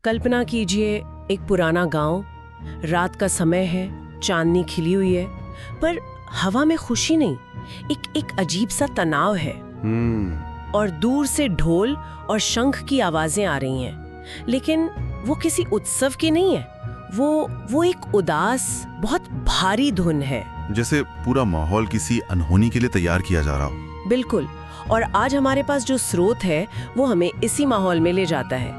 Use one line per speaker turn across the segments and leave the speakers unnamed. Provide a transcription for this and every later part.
कल्पना कीजिए, एक पुराना गांव, रात का समय है, चांदनी खिली हुई है, पर हवा में खुशी नहीं, एक अजीब सा तनाव है। और दूर से ढोल और शंख की आवाजें आ रही हैं, लेकिन वो किसी उत्सव की नहीं है। वो एक उदास, बहुत भारी धुन है,
जैसे पूरा माहौल किसी अनहोनी के लिए तैयार किया जा रहा हो।
बिल्कुल। और आज हमारे पास जो स्रोत है वो हमें इसी माहौल में ले जाता है।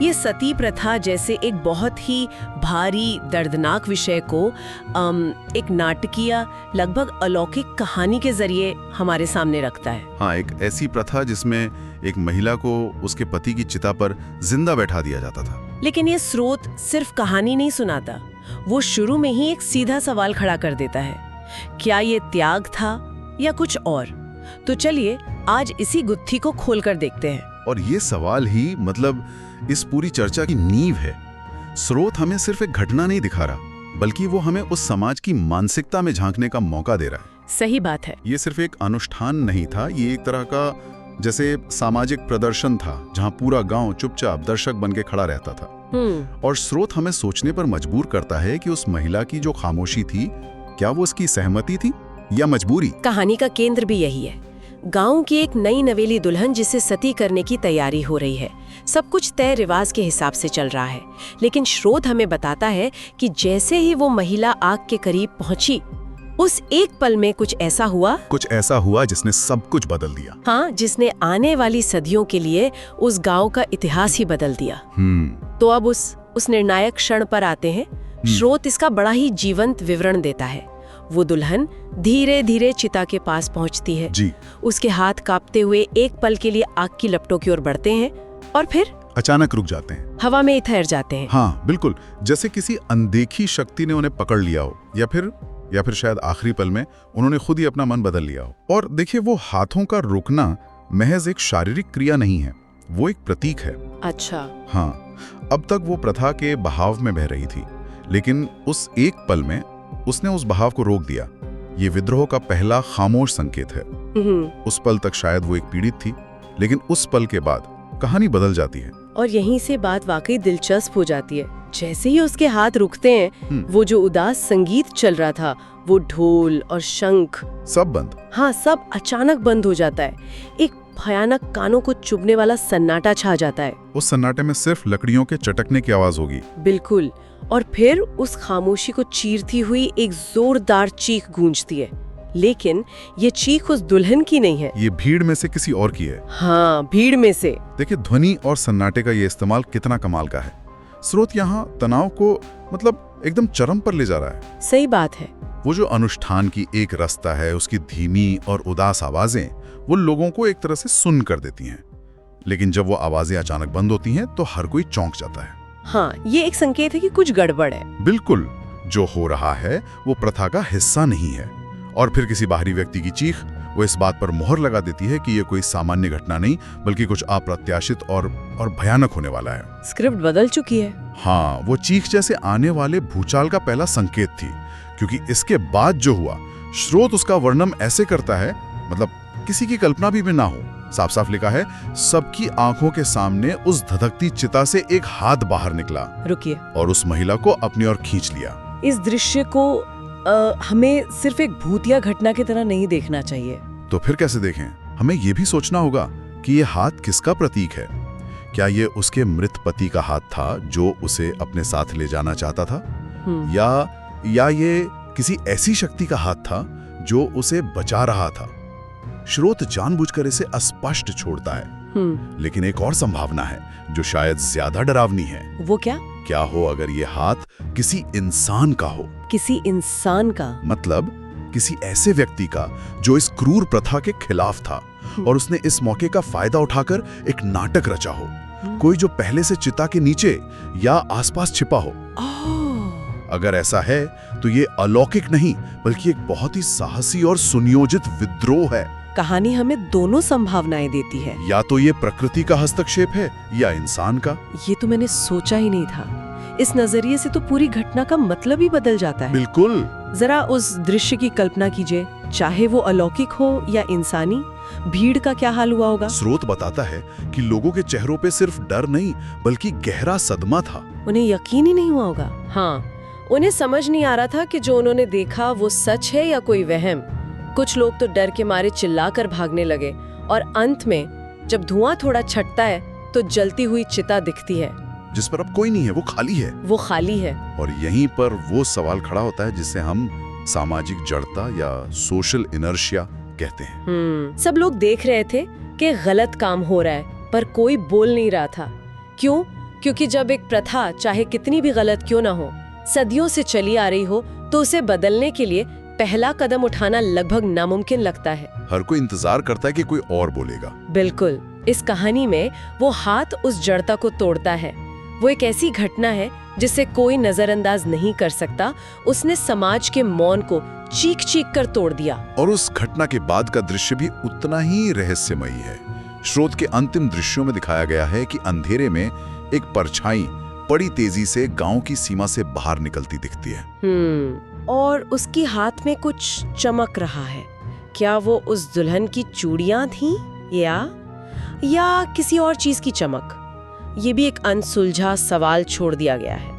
ये सती प्रथा जैसे एक बहुत ही भारी दर्दनाक विषय को एक नाटकीय, लगभग अलौकिक कहानी के जरिए हमारे सामने रखता है।
हाँ, एक ऐसी प्रथा जिसमें एक महिला को उसके पति की चिता पर जिंदा बैठा दिया जाता था।
लेकिन ये स्रोत सिर्फ कहानी नहीं सुनाता, वो शुरू में ही एक सीधा सवाल खड़ा कर देता है, क्या ये त्याग था या कुछ और? तो चलिए आज इसी गुत्थी को खोलकर देखते हैं।
और ये सवाल ही मतलब इस पूरी चर्चा की नींव है। स्रोत हमें सिर्फ एक घटना नहीं दिखा रहा, बल्कि वो हमें उस समाज की मानसिकता में झांकने का मौका दे रहा है।
सही बात है।
ये सिर्फ एक अनुष्ठान नहीं था, ये एक तरह का जैसे सामाजिक प्रदर्शन था, जहां पूरा गांव चुपचाप दर्शक बन के खड़ा रहता था। और स्रोत हमें सोचने पर मजबूर करता है कि उस महिला की जो खामोशी थी, क्या वो उसकी सहमति थी या मजबूरी?
कहानी का केंद्र भी यही है। गांव की एक नई नवेली दुल्हन जिसे सती करने की तैयारी हो रही है। सब कुछ तय रिवाज के हिसाब से चल रहा है, लेकिन स्रोत हमें बताता है कि जैसे ही वो महिला आग के करीब पहुंची, उस एक पल में कुछ ऐसा हुआ
जिसने सब कुछ बदल दिया।
हाँ, जिसने आने वाली सदियों के लिए उस गांव का इतिहास ही बदल दिया। तो अब उस निर्णायक क्षण पर आते हैं। स्रोत इसका बड़ा ही जीवंत विवरण देता है। वो दुल्हन धीरे धीरे चिता के पास पहुंचती है
जी।
उसके हाथ कांपते हुए एक पल के लिए आग की लपटों की ओर बढ़ते हैं और फिर
अचानक रुक जाते हैं,
हवा में ठहर जाते हैं।
हाँ बिल्कुल, जैसे किसी अनदेखी शक्ति ने उन्हें पकड़ लिया हो, या फिर शायद आखिरी पल में उन्होंने खुद ही अपना मन बदल लिया हो। और देखिए, वो हाथों का रुकना महज एक शारीरिक क्रिया नहीं है, वो एक प्रतीक है।
अच्छा।
हाँ, अब तक वो प्रथा के बहाव में बह रही थी, लेकिन उस एक पल में उसने उस बहाव को रोक दिया। ये विद्रोह का पहला खामोश संकेत है। उस पल तक शायद वो एक पीड़ित थी, लेकिन उस पल के बाद कहानी बदल जाती है।
और यहीं से बात वाकई दिलचस्प हो जाती है। जैसे ही उसके हाथ रुकते हैं, वो जो उदास संगीत चल रहा था, वो ढोल और शंख
सब बंद।
हाँ, सब अचानक बंद हो जाता है। एक भयानक, कानों को चुभने वाला सन्नाटा छा जाता है।
उस सन्नाटे में सिर्फ लकड़ियों के चटकने की आवाज होगी।
बिल्कुल। और फिर उस खामोशी को चीरती हुई एक जोरदार चीख गूंजती है, लेकिन ये चीख उस दुल्हन की नहीं है,
ये भीड़ में से किसी और की है।
हाँ, भीड़ में से।
देखिए, ध्वनि और सन्नाटे का ये इस्तेमाल कितना कमाल का है। स्रोत यहाँ तनाव को मतलब एकदम चरम पर ले जा रहा है।
सही बात है।
वो जो अनुष्ठान की एक रास्ता है, उसकी धीमी और उदास आवाजें वो लोगों को एक तरह से सुन कर देती हैं, लेकिन जब वो आवाजें अचानक बंद होती हैं तो हर कोई चौंक जाता है।
हाँ, ये एक संकेत है कि कुछ गड़बड़ है।
बिल्कुल, जो हो रहा है वो प्रथा का हिस्सा नहीं है। और फिर किसी बाहरी व्यक्ति की चीख वो इस बात पर मोहर लगा देती है कि ये कोई सामान्य घटना नहीं, बल्कि कुछ अप्रत्याशित और भयानक होने वाला है।
स्क्रिप्ट बदल चुकी है।
हाँ, वो चीख जैसे आने वाले भूचाल का पहला संकेत थी, क्योंकि इसके बाद जो हुआ, स्रोत उसका वर्णन ऐसे करता है, मतलब किसी की कल्पना भी ना हो। साफ साफ लिखा है, सबकी आंखों के सामने उस धधकती चिता से एक हाथ बाहर निकला,
रुकिए,
और उस महिला को अपनी ओर खींच लिया।
इस दृश्य को हमें सिर्फ एक भूतिया घटना की तरह नहीं देखना चाहिए।
तो फिर कैसे देखें? हमें ये भी सोचना होगा कि ये हाथ किसका प्रतीक है। क्या ये उसके मृत पति का हाथ था जो उसे अपने साथ ले जाना चाहता था, या ये किसी ऐसी शक्ति का हाथ था जो उसे बचा रहा था? स्रोत जानबूझकर इसे अस्पष्ट छोड़ता है, लेकिन एक और संभावना है जो शायद ज्यादा डरावनी है।
वो क्या
हो अगर ये हाथ किसी इंसान का हो?
किसी इंसान का
मतलब किसी ऐसे व्यक्ति का जो इस क्रूर प्रथा के खिलाफ था और उसने इस मौके का फायदा उठाकर एक नाटक रचा हो। कोई जो पहले से चिता के नीचे या आसपास छिपा हो। अगर ऐसा है तो ये अलौकिक नहीं, बल्कि एक बहुत ही साहसी और सुनियोजित विद्रोह है।
कहानी हमें दोनों संभावनाएं देती है।
या तो ये प्रकृति का हस्तक्षेप है या इंसान का।
ये तो मैंने सोचा ही नहीं था। इस नजरिए से तो पूरी घटना का मतलब ही बदल जाता है।
बिल्कुल।
जरा उस दृश्य की कल्पना कीजिए, चाहे वो अलौकिक हो या इंसानी, भीड़ का क्या हाल हुआ होगा?
स्रोत बताता है कि लोगों के चेहरों पे सिर्फ डर नहीं बल्कि गहरा सदमा था।
उन्हें यकीन ही नहीं हुआ होगा। हाँ, उन्हें समझ नहीं आ रहा था कि जो उन्होंने देखा वो सच है या कोई वहम। कुछ लोग तो डर के मारे चिल्लाकर भागने लगे और अंत में जब धुआं थोड़ा छटता है तो जलती हुई चिता दिखती है
जिस पर अब कोई नहीं है, वो खाली है।
वो खाली है।
और यहीं पर वो सवाल खड़ा होता है जिसे हम सामाजिक जड़ता या सोशल इनर्शिया कहते हैं।
सब लोग देख रहे थे कि गलत काम हो रहा है पर कोई बोल नहीं रहा था। क्यों? क्योंकि जब एक प्रथा चाहे कितनी भी गलत क्यों ना हो, सदियों से चली आ रही हो, तो उसे बदलने के लिए पहला कदम उठाना लगभग नामुमकिन लगता है।
हर कोई इंतजार करता है कि कोई और बोलेगा।
बिल्कुल। इस कहानी में वो हाथ उस जड़ता को तोड़ता है। वो एक ऐसी घटना है जिसे कोई नजरअंदाज नहीं कर सकता। उसने समाज के मौन को चीख चीख कर तोड़ दिया।
और उस घटना के बाद का दृश्य भी उतना ही रहस्यमयी है। स्रोत के अंतिम दृश्यों में दिखाया गया है कि अंधेरे में एक परछाई बड़ी तेजी से गांव की सीमा से बाहर निकलती दिखती है।
और उसकी हाथ में कुछ चमक रहा है। क्या वो उस दुल्हन की चूड़ियां थीं या किसी और चीज की चमक? ये भी एक अनसुलझा सवाल छोड़ दिया गया है।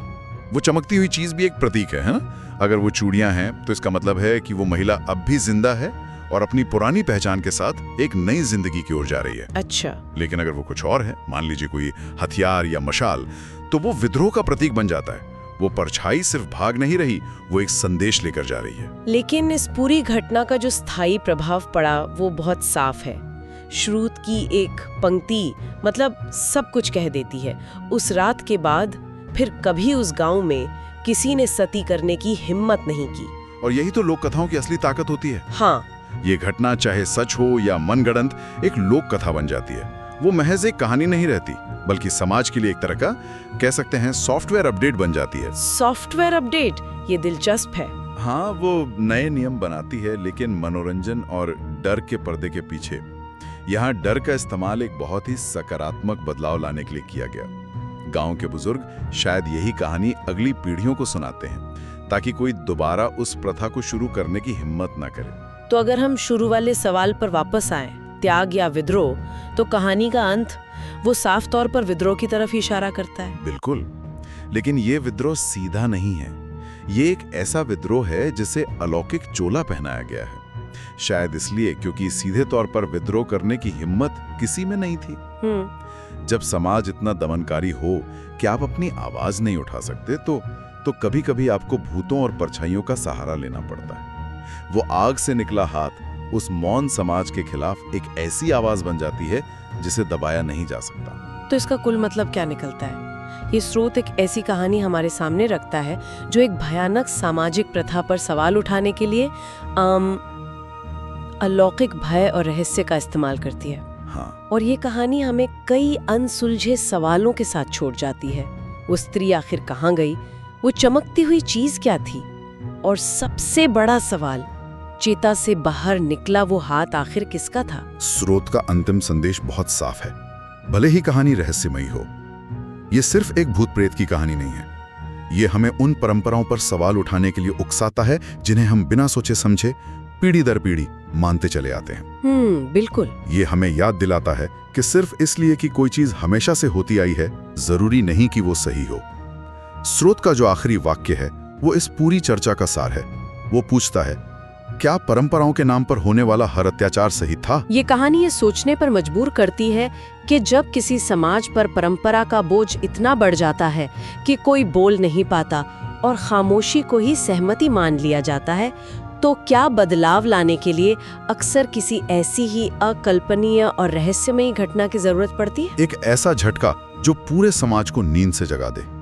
वो चमकती हुई चीज भी एक प्रतीक है ना? अगर वो चूड़ियां हैं तो इसका मतलब है कि वो महिला अब भी जिंदा है और अपनी पुरानी पहचान के साथ एक नई जिंदगी की ओर जा रही है।
अच्छा।
लेकिन अगर वो कुछ और है, मान लीजिए कोई हथियार या मशाल, तो वो विद्रोह का प्रतीक बन जाता है। वो परछाई सिर्फ भाग नहीं रही, वो एक संदेश लेकर जा रही है।
लेकिन इस पूरी घटना का जो स्थायी प्रभाव पड़ा वो बहुत साफ है। श्रुत की एक पंक्ति मतलब सब कुछ कह देती है। उस रात के बाद फिर कभी उस गांव में किसी ने सती करने की हिम्मत नहीं की।
और यही तो लोक कथाओं की असली ताकत होती है।
हाँ,
ये घटना चाहे सच हो या मनगढ़ंत एक लोक कथा बन जाती है। वो महज एक कहानी नहीं रहती, बल्कि समाज के लिए एक तरह का कह सकते हैं सॉफ्टवेयर अपडेट बन जाती है।
सॉफ्टवेयर अपडेट, ये दिलचस्प है।
हाँ, वो नए नियम बनाती है, लेकिन मनोरंजन और डर के पर्दे के पीछे यहाँ डर का इस्तेमाल एक बहुत ही सकारात्मक बदलाव लाने के लिए किया गया। गांव के बुजुर्ग शायद यही कहानी अगली पीढ़ियों को सुनाते हैं ताकि कोई दोबारा उस प्रथा को शुरू करने की हिम्मत ना करे।
तो अगर हम शुरू वाले सवाल पर वापस आएं, त्याग या विद्रोह, तो कहानी का अंत वो साफ तौर पर विद्रोह की तरफ इशारा करता है।
बिल्कुल, लेकिन ये विद्रोह सीधा नहीं है। ये एक ऐसा विद्रोह है जिसे अलौकिक चोला पहनाया गया है। शायद इसलिए क्योंकि सीधे तौर पर विद्रोह करने की हिम्मत किसी में नहीं थी। जब समाज इतना दमनकारी हो कि आप अपनी आवाज नहीं उठा सकते, तो कभी-कभी आपको भूतों और परछाइयों का सहारा लेना पड़ता है। वो आग से निकला हाथ उस मौन समाज के खिलाफ एक ऐसी आवाज बन जाती है जिसे दबाया नहीं जा सकता।
तो इसका कुल मतलब क्या निकलता है? ये स्रोत एक ऐसी कहानी हमारे सामने रखता है जो एक भयानक सामाजिक प्रथा पर सवाल उठाने के लिए अलौकिक भय और रहस्य का इस्तेमाल करती है।
हाँ।
और ये कहानी हमें कई अनसुलझे सवालों के साथ छोड़ जाती है। वो स्त्री आखिर कहाँ गई? वो चमकती हुई चीज क्या थी? और सबसे बड़ा सवाल, चेता से बाहर निकला वो हाथ आखिर किसका था?
स्रोत का अंतिम संदेश बहुत साफ है। भले ही कहानी रहस्यमयी हो, ये सिर्फ एक भूत प्रेत की कहानी नहीं है। ये हमें उन परंपराओं पर सवाल उठाने के लिए उकसाता है जिन्हें हम बिना सोचे समझे पीढ़ी दर पीढ़ी मानते चले आते हैं।
बिल्कुल।
ये हमें याद दिलाता है कि सिर्फ इसलिए कि कोई चीज हमेशा से होती आई है, जरूरी नहीं कि वो सही हो। स्रोत का जो आखिरी वाक्य है वो इस पूरी चर्चा का सार है। वो पूछता है, क्या परंपराओं के नाम पर होने वाला हर अत्याचार सही था?
ये कहानी ये सोचने पर मजबूर करती है कि जब किसी समाज पर परंपरा का बोझ इतना बढ़ जाता है कि कोई बोल नहीं पाता और खामोशी को ही सहमति मान लिया जाता है, तो क्या बदलाव लाने के लिए अक्सर किसी ऐसी ही अकल्पनीय और रहस्यमयी घटना की जरूरत पड़ती है?
एक ऐसा झटका जो पूरे समाज को नींद से जगा दे।